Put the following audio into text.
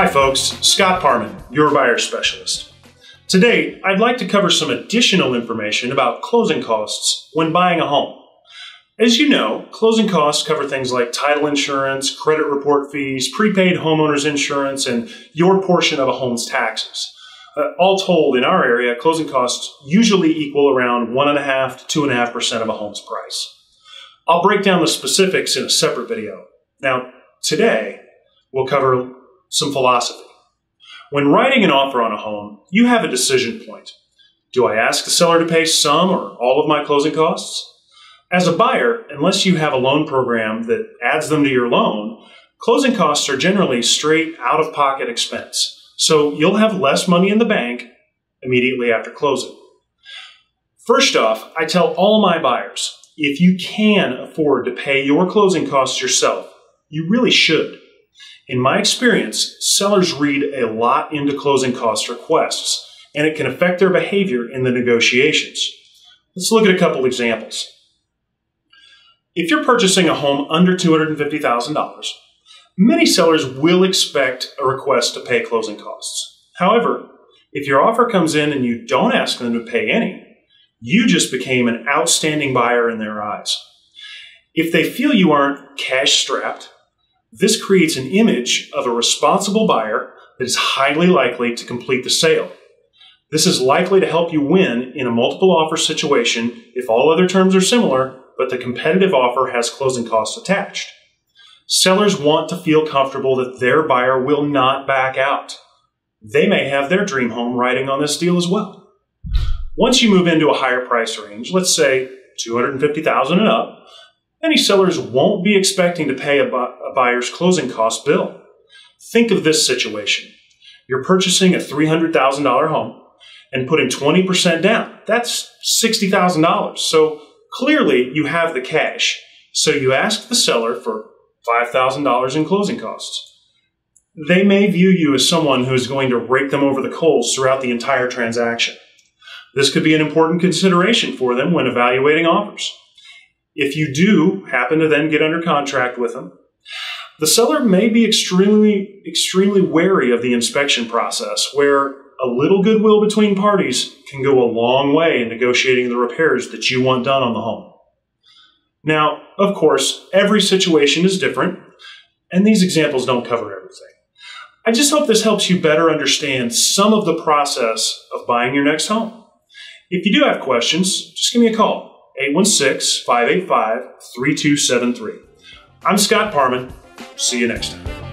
Hi folks, Scott Parman, your buyer specialist. Today, I'd like to cover some additional information about closing costs when buying a home. As you know, closing costs cover things like title insurance, credit report fees, prepaid homeowners insurance, and your portion of a home's taxes. All told, in our area, closing costs usually equal around 1.5% to 2.5% of a home's price. I'll break down the specifics in a separate video. Now, today, we'll cover some philosophy. When writing an offer on a home, you have a decision point. Do I ask the seller to pay some or all of my closing costs? As a buyer, unless you have a loan program that adds them to your loan, closing costs are generally straight out-of-pocket expense. So you'll have less money in the bank immediately after closing. First off, I tell all my buyers, if you can afford to pay your closing costs yourself, you really should. In my experience, sellers read a lot into closing cost requests, and it can affect their behavior in the negotiations. Let's look at a couple examples. If you're purchasing a home under $250,000, many sellers will expect a request to pay closing costs. However, if your offer comes in and you don't ask them to pay any, you just became an outstanding buyer in their eyes. If they feel you aren't cash-strapped, this creates an image of a responsible buyer that is highly likely to complete the sale. This is likely to help you win in a multiple offer situation if all other terms are similar, but the competitive offer has closing costs attached. Sellers want to feel comfortable that their buyer will not back out. They may have their dream home riding on this deal as well. Once you move into a higher price range, let's say $250,000 and up, many sellers won't be expecting to pay a buyer's closing cost bill. Think of this situation. You're purchasing a $300,000 home and putting 20% down. That's $60,000. So clearly you have the cash. So you ask the seller for $5,000 in closing costs. They may view you as someone who is going to rake them over the coals throughout the entire transaction. This could be an important consideration for them when evaluating offers. If you do happen to then get under contract with them, the seller may be extremely wary of the inspection process, where a little goodwill between parties can go a long way in negotiating the repairs that you want done on the home. Now, of course, every situation is different, and these examples don't cover everything. I just hope this helps you better understand some of the process of buying your next home. If you do have questions, just give me a call. 816-585-3273. I'm Scott Parman. See you next time.